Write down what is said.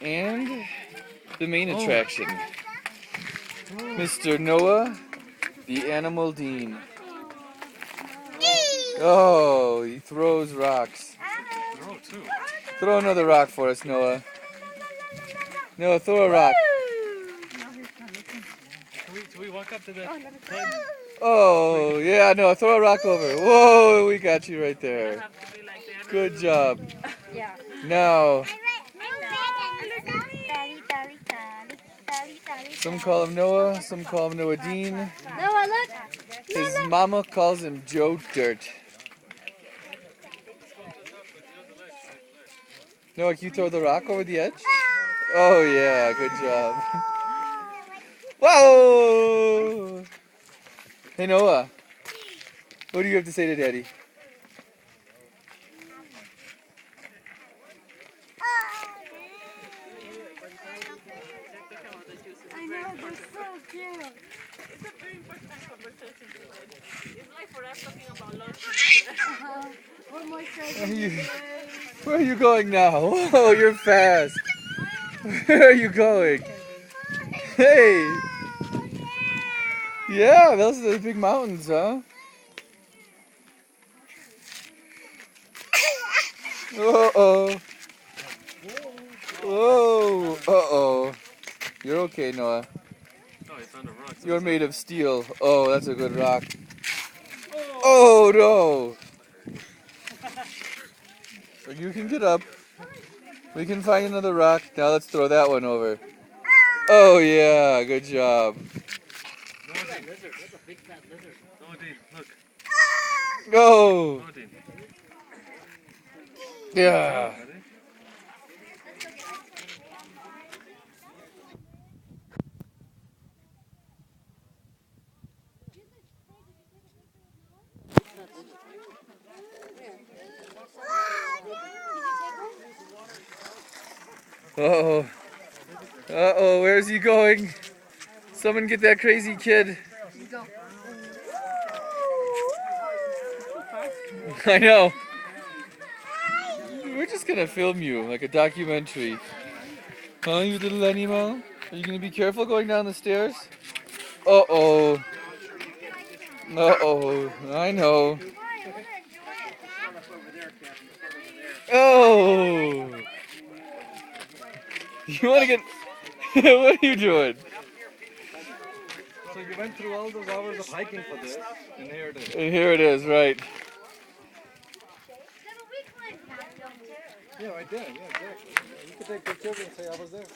And the main attraction, Mr. Noah, the Animal Dean. Oh, he throws rocks. Throw another rock for us, Noah. Noah, throw a rock. Can we walk up to the Oh, yeah, Noah, throw a rock over. Whoa, we got you right there. Good job. Now, some call him Noah, some call him Noah Dean. Noah, look. His mama calls him Joe Dirt. Noah, can you throw the rock over the edge? Oh yeah, good job. Whoa! Hey Noah, what do you have to say to Daddy? I know, they're so cute. It's like for us talking about lunch. One more Where are you going now? Whoa, you're fast. Where are you going? Hey! Yeah, those are the big mountains, huh? Uh-oh. Whoa. Uh-oh. You're okay, Noah. Oh, he found a rock. You're made of steel. Oh, that's a good rock. Oh, no. You can get up. We can find another rock. Now let's throw that one over. Oh, yeah. Good job. Noah Dean. That's a big fat lizard. Noah Dean, look. Go. Noah Dean. Yeah. Uh-oh. Uh-oh, where's he going? Someone get that crazy kid. I know. We're just gonna film you like a documentary. Huh, you little animal? Are you gonna be careful going down the stairs? Uh-oh. Uh-oh. I know. Oh! You wanna get... What are you doing? So you went through all those hours of hiking for this, and here it is. And here it is, right. Yeah, right there. Yeah, exactly. You could take pictures and say I was there.